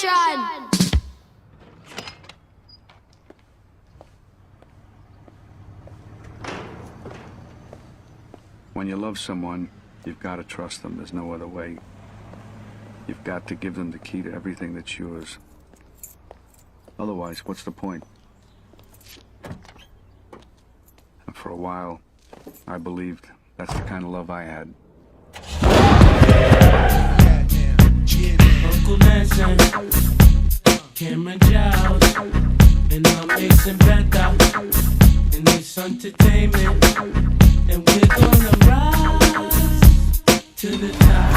nation! When you love someone, you've got to trust them. There's no other way. You've got to give them the key to everything that's yours. Otherwise, what's the point? And for a while, I believed that's the kind of love I had. Uncle Nelson, Cameron Giles, and I'm Ace and Beta, and it's entertainment, and we're gonna rise to the top.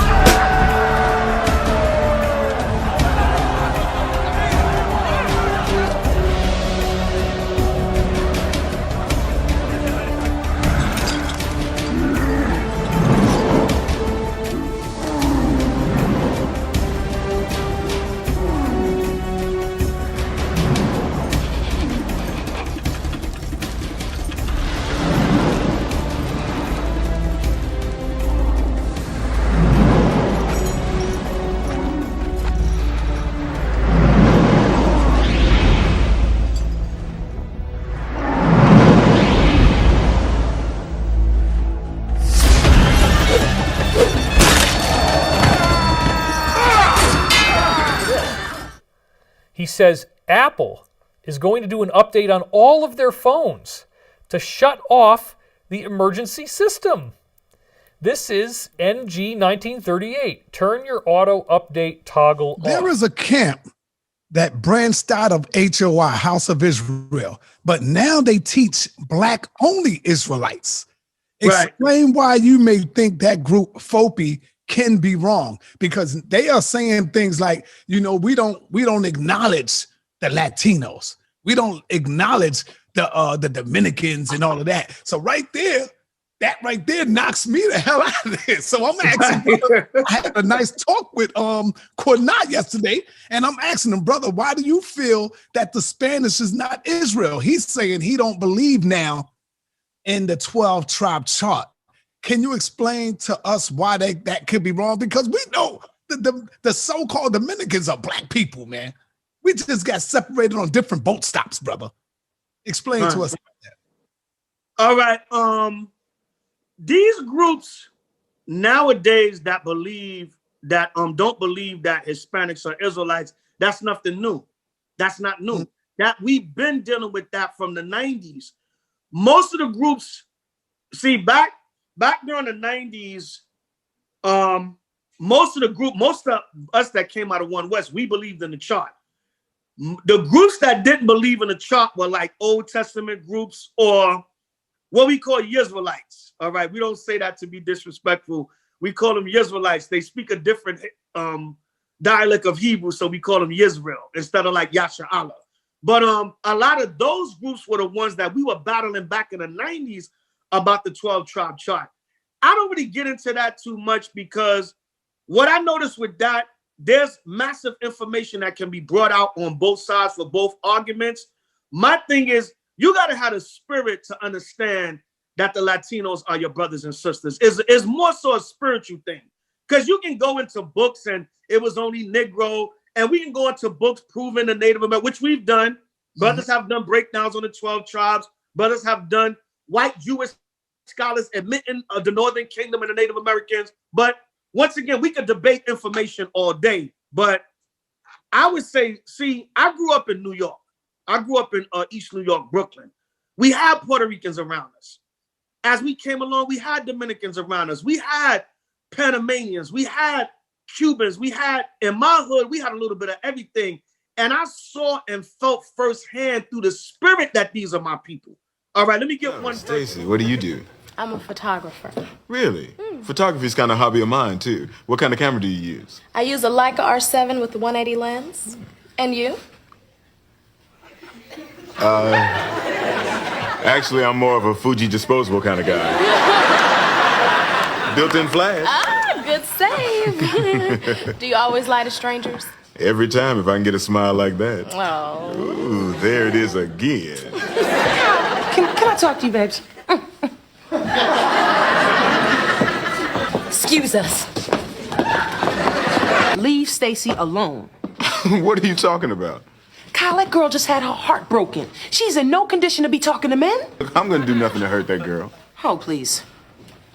He says Apple is going to do an update on all of their phones to shut off the emergency system. This is NG 1938. Turn your auto update toggle on. There is a camp that branched out of HOI, House of Israel, but now they teach black-only Israelites. Right. Explain why you may think that group, FOPI, can be wrong, because they are saying things like, you know, we don't acknowledge the Latinos, we don't acknowledge the Dominicans and all of that. So that right there knocks me the hell out of this. So I'm asking, brother, I had a nice talk with Cornat yesterday, and I'm asking him, brother, why do you feel that the Spanish is not Israel? He's saying he don't believe now in the 12 tribe chart. Can you explain to us why that could be wrong? Because we know the so-called Dominicans are black people, man. We just got separated on different boat stops, brother. Explain to us about that. All right. These groups nowadays that believe that don't believe that Hispanics are Israelites, that's nothing new. That's not new. That we've been dealing with that from the 90s. Most of the groups, see, back during the 90s, most of us that came out of One West, we believed in the chart. The groups that didn't believe in the chart were like Old Testament groups or what we call Yisraelites. All right, we don't say that to be disrespectful. We call them Yisraelites. They speak a different dialect of Hebrew, so we call them Yisrael instead of like Yasha Allah. But a lot of those groups were the ones that we were battling back in the 90s about the 12 tribe chart. I don't really get into that too much because what I noticed with that, there's massive information that can be brought out on both sides for both arguments. My thing is, you got to have the spirit to understand that the Latinos are your brothers and sisters. It's more so a spiritual thing. Because you can go into books and it was only Negro, and we can go into books proving the Native American, which we've done. Brothers have done breakdowns on the 12 tribes. Brothers have done white Jewish scholars admitting the Northern Kingdom and the Native Americans. But once again, we could debate information all day. But I would say, see, I grew up in New York. I grew up in East New York, Brooklyn. We had Puerto Ricans around us. As we came along, we had Dominicans around us. We had Panamanians. We had Cubans. We had, in my hood, we had a little bit of everything. And I saw and felt firsthand through the spirit that these are my people. All right, let me get one. Stacy, what do you do? I'm a photographer. Really? Photography is kind of a hobby of mine, too. What kind of camera do you use? I use a Leica R7 with the 180 lens. And you? Actually, I'm more of a Fuji disposable kind of guy. Built-in flash. Ah, good save. Do you always lie to strangers? Every time, if I can get a smile like that. Oh. Ooh, there it is again. Can I talk to you, babes? Excuse us. Leave Stacy alone. What are you talking about? Kyle, that girl just had her heart broken. She's in no condition to be talking to men. Look, I'm gonna do nothing to hurt that girl. Oh, please.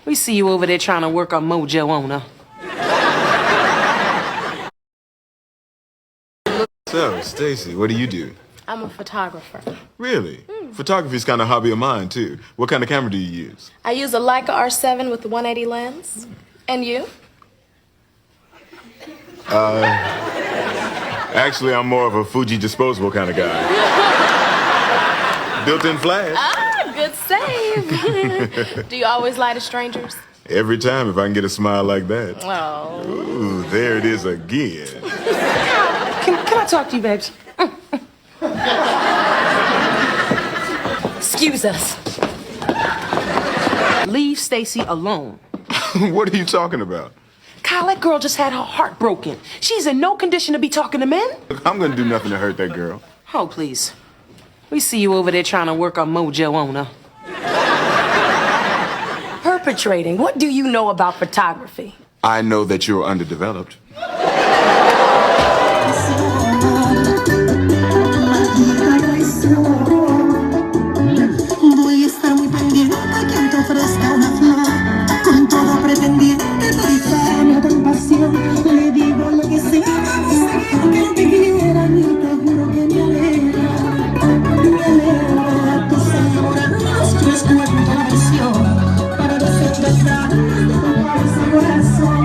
We see you over there trying to work our mojo on her. So, Stacy, what do you do? I'm a photographer. Really? Photography's kind of a hobby of mine, too. What kind of camera do you use? I use a Leica R7 with the 180 lens. And you? Actually, I'm more of a Fuji disposable kind of guy. Built-in flash. Ah, good save. Do you always lie to strangers? Every time if I can get a smile like that. Oh. Ooh, there it is again. Can I talk to you, babes? Excuse us. Leave Stacy alone. What are you talking about? Kyle, that girl just had her heart broken. She's in no condition to be talking to men. Look, I'm gonna do nothing to hurt that girl. Oh, please. We see you over there trying to work our mojo on her. Perpetrating. What do you know about photography? I know that you're underdeveloped. Voy a estar muy pendiente a quien te ofrezca una flor. Con todo pretendiente te difamo con pasión. Le digo lo que sea, que te quiera, ni te juro que me alegra. Me alegra tu señora, nuestro cuento de versión. Para decir verdad, tu falso corazón.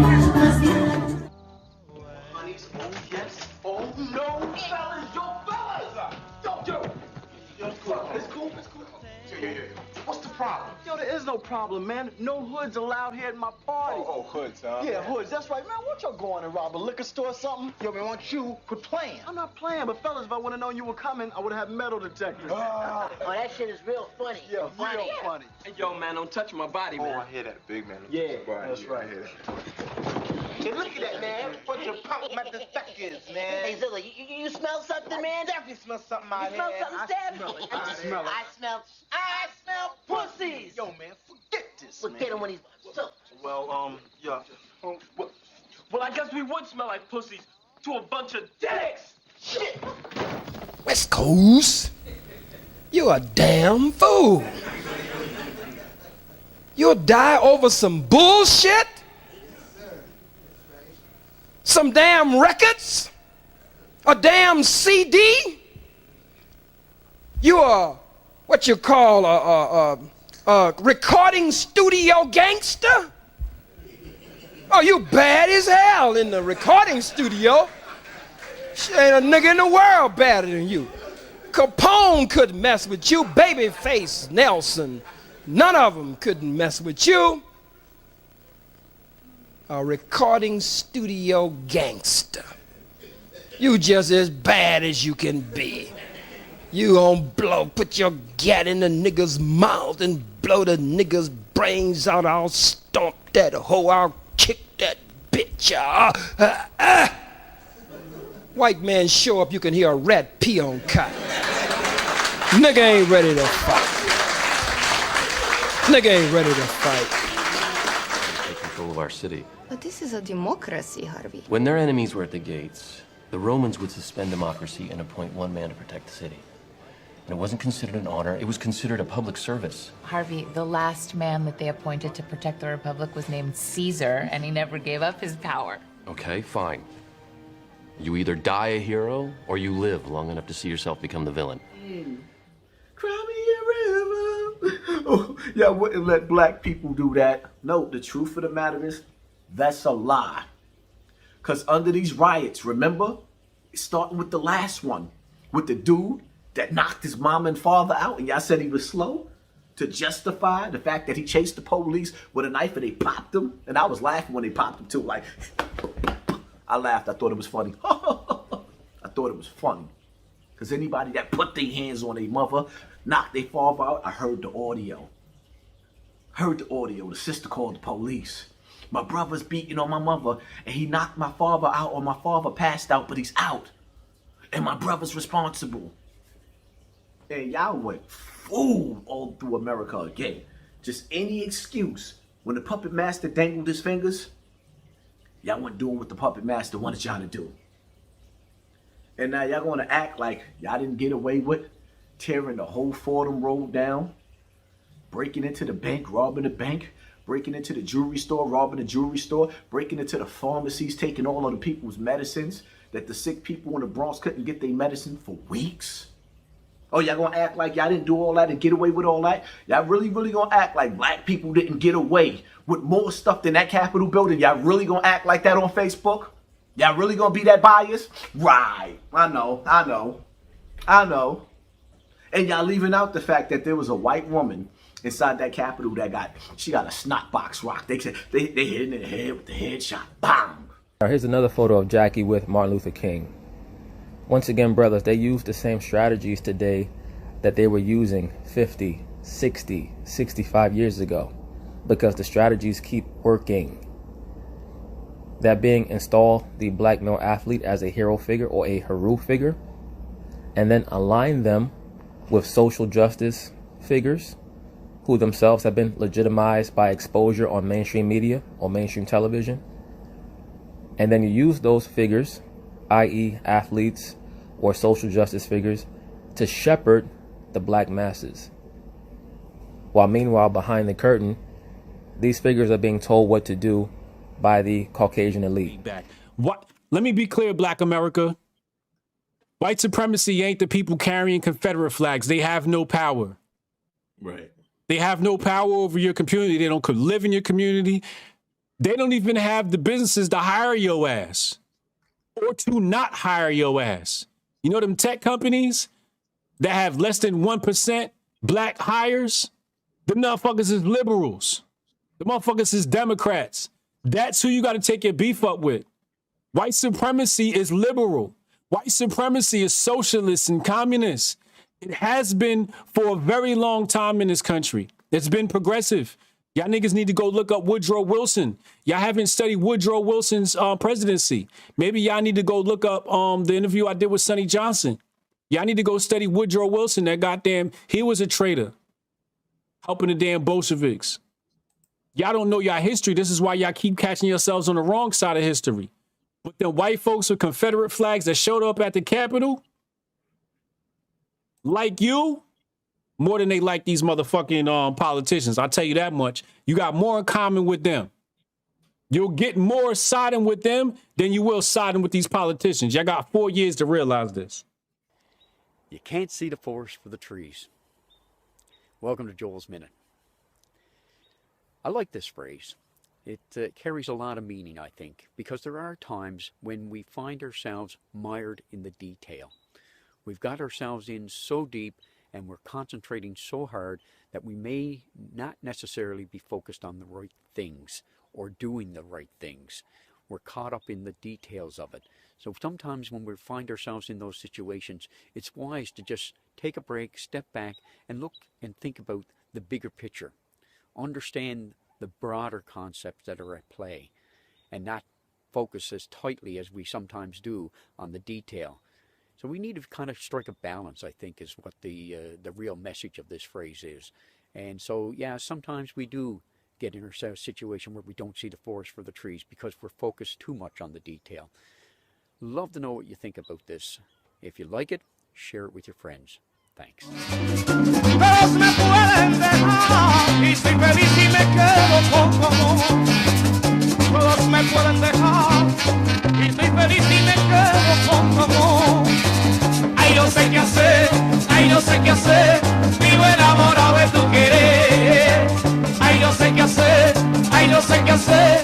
Oh no, fellas, fellas! It's cool. Yeah. What's the problem? Yo, there is no problem, man. No hoods allowed here at my party. Oh, hoods, huh? Yeah, hoods. That's right, man. What y'all going to rob a liquor store or something? Yo, man, why don't you quit playing? I'm not playing, but fellas, if I would have known you were coming, I would have had metal detectors. Oh, that shit is real funny. Yeah, real funny. Hey, yo, man, don't touch my body, man. Oh, I hear that, big man. Yeah, that's right. I hear that. Hey, look at that, man. Bunch of punk motherfuckers, man. Hey, Zilla, you smell something, man? Definitely smell something out You smell here. something, Stab? I smell it. I smell pussies. Yo, man, forget this, We'll man. get him when he's... So, Well, yeah. Well, I guess we would smell like pussies to a bunch of dicks. Shit. West Coast, you're a damn fool. You'll die over some bullshit? Some damn records? A damn CD? You are what you call a recording studio gangster? Oh, you bad as hell in the recording studio. Shit, ain't a nigga in the world badder than you. Capone couldn't mess with you. Babyface, Nelson, none of them couldn't mess with you. A recording studio gangster. You just as bad as you can be. You gon' put your gat in the nigga's mouth and blow the nigga's brains out. I'll stomp that hoe, I'll kick that bitch. White man show up, you can hear a rat pee on cotton. Nigga ain't ready to fight. Nigga ain't ready to fight. Take control of our city. But this is a democracy, Harvey. When their enemies were at the gates, the Romans would suspend democracy and appoint one man to protect the city. And it wasn't considered an honor, it was considered a public service. Harvey, the last man that they appointed to protect the Republic was named Caesar, and he never gave up his power. Okay, fine. You either die a hero, or you live long enough to see yourself become the villain. Cry me a river. Oh, y'all wouldn't let black people do that. No, the truth of the matter is, that's a lie. Because under these riots, remember? Starting with the last one, with the dude that knocked his mom and father out, and y'all said he was slow to justify the fact that he chased the police with a knife and they popped him. And I was laughing when they popped him too, like, I laughed, I thought it was funny. I thought it was funny. Because anybody that put their hands on their mother, knocked their father out, I heard the audio. The sister called the police. My brother's beating on my mother, and he knocked my father out, or my father passed out, but he's out. And my brother's responsible. And y'all went fool all through America again. Just any excuse. When the puppet master dangled his fingers, y'all went doing what the puppet master wanted y'all to do. And now y'all gonna act like y'all didn't get away with tearing the whole Fordham Road down, breaking into the bank, robbing the bank, breaking into the jewelry store, robbing the jewelry store, breaking into the pharmacies, taking all of the people's medicines, that the sick people in the Bronx couldn't get their medicine for weeks? Oh, y'all gonna act like y'all didn't do all that and get away with all that? Y'all really gonna act like black people didn't get away with more stuff than that Capitol building? Y'all really gonna act like that on Facebook? Y'all really gonna be that biased? Right, I know. And y'all leaving out the fact that there was a white woman inside that Capitol that got a snot box rock. They said they hit her in the head with the headshot. Bam! Here's another photo of Jackie with Martin Luther King. Once again, brothers, they use the same strategies today that they were using 50, 60, 65 years ago, because the strategies keep working. That being, install the black male athlete as a hero figure or a hero figure, and then align them with social justice figures who themselves have been legitimized by exposure on mainstream media or mainstream television. And then you use those figures, i.e. athletes or social justice figures, to shepherd the black masses. While meanwhile, behind the curtain, these figures are being told what to do by the Caucasian elite. What? Let me be clear, Black America. White supremacy ain't the people carrying Confederate flags. They have no power. Right. They have no power over your community. They don't live in your community. They don't even have the businesses to hire your ass or to not hire your ass. You know them tech companies that have less than 1% black hires? The motherfuckers is liberals. The motherfuckers is Democrats. That's who you got to take your beef up with. White supremacy is liberal. White supremacy is socialist and communist. It has been for a very long time in this country. It's been progressive. Y'all niggas need to go look up Woodrow Wilson. Y'all haven't studied Woodrow Wilson's presidency. Maybe y'all need to go look up the interview I did with Sonny Johnson. Y'all need to go study Woodrow Wilson. That goddamn, he was a traitor, helping the damn Bolsheviks. Y'all don't know y'all history. This is why y'all keep catching yourselves on the wrong side of history. But the white folks with Confederate flags that showed up at the Capitol, like you, more than they like these motherfucking politicians. I'll tell you that much. You got more in common with them. You'll get more siding with them than you will siding with these politicians. Y'all got 4 years to realize this. You can't see the forest for the trees. Welcome to Joel's Minute. I like this phrase. It carries a lot of meaning, I think, because there are times when we find ourselves mired in the detail. We've got ourselves in so deep and we're concentrating so hard that we may not necessarily be focused on the right things or doing the right things. We're caught up in the details of it. So sometimes when we find ourselves in those situations, it's wise to just take a break, step back, and look and think about the bigger picture. Understand the broader concepts that are at play and not focus as tightly as we sometimes do on the detail. So we need to kind of strike a balance, I think, is what the real message of this phrase is. And so, yeah, sometimes we do get in a situation where we don't see the forest for the trees because we're focused too much on the detail. Love to know what you think about this. If you like it, share it with your friends. Thanks. Todos me pueden dejar y soy feliz y me quedo con tu amor. Todos me pueden dejar y soy feliz y me quedo con tu amor. Ay, no sé qué hacer, ay, no sé qué hacer, vivo enamorado de tu querer. Ay, no sé qué hacer, ay, no sé qué hacer.